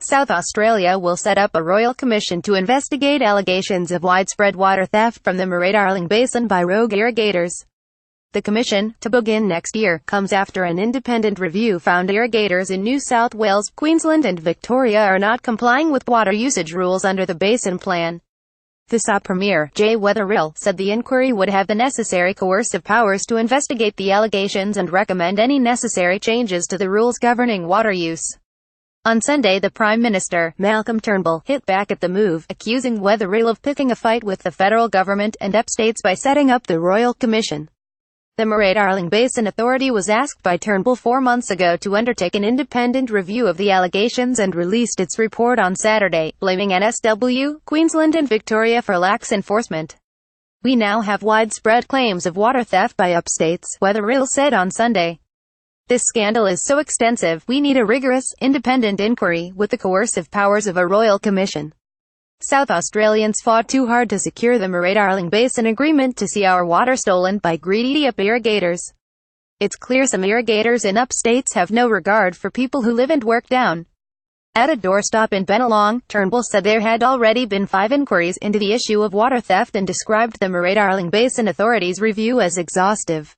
South Australia will set up a royal commission to investigate allegations of widespread water theft from the MurrayDarling Basin by rogue irrigators. The commission, to begin next year, comes after an independent review found irrigators in New South Wales, Queensland and Victoria are not complying with water usage rules under the Basin Plan. The SA Premier, Weatherill, said the inquiry would have the necessary coercive powers to investigate the allegations and recommend any necessary changes to the rules governing water use. On Sunday, the Prime Minister, Malcolm Turnbull, hit back at the move, accusing Weatherill of picking a fight with the federal government and upstates by setting up the Royal Commission. The MurrayDarling Basin Authority was asked by Turnbull 4 months ago to undertake an independent review of the allegations and released its report on Saturday, blaming NSW, Queensland and Victoria for lax enforcement. "We now have widespread claims of water theft by upstates," Weatherill said on Sunday. "This scandal is so extensive, we need a rigorous, independent inquiry, with the coercive powers of a royal commission. South Australians fought too hard to secure the MurrayDarling Basin Agreement to see our water stolen by greedy irrigators. It's clear some irrigators in upstates have no regard for people who live and work down at a doorstop in Bennelong." Turnbull said there had already been 5 inquiries into the issue of water theft and described the MurrayDarling Basin Authority's review as exhaustive.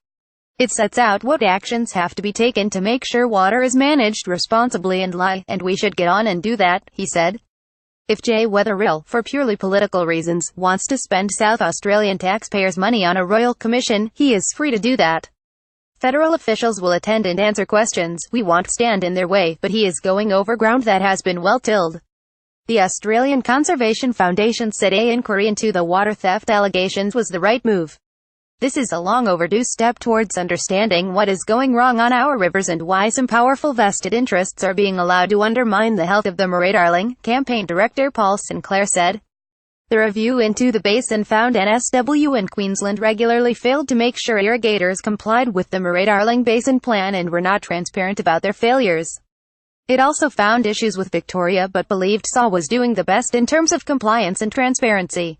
"It sets out what actions have to be taken to make sure water is managed responsibly and we should get on and do that," he said. If Weatherill, for purely political reasons, wants to spend South Australian taxpayers' money on a royal commission, he is free to do that. Federal officials will attend and answer questions. We won't stand in their way, but he is going over ground that has been well tilled. The Australian Conservation Foundation said an inquiry into the water theft allegations was the right move. "This is a long overdue step towards understanding what is going wrong on our rivers and why some powerful vested interests are being allowed to undermine the health of the MurrayDarling," Campaign Director Paul Sinclair said. The review into the basin found NSW and Queensland regularly failed to make sure irrigators complied with the MurrayDarling Basin Plan and were not transparent about their failures. It also found issues with Victoria but believed SA was doing the best in terms of compliance and transparency.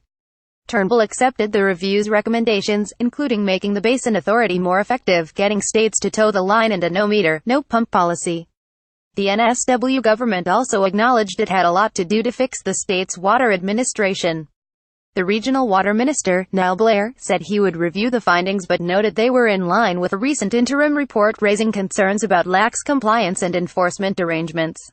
Turnbull accepted the review's recommendations, including making the Basin Authority more effective, getting states to toe the line and a no-meter, no-pump policy. The NSW government also acknowledged it had a lot to do to fix the state's water administration. The regional water minister, Niall Blair, said he would review the findings but noted they were in line with a recent interim report raising concerns about lax compliance and enforcement arrangements.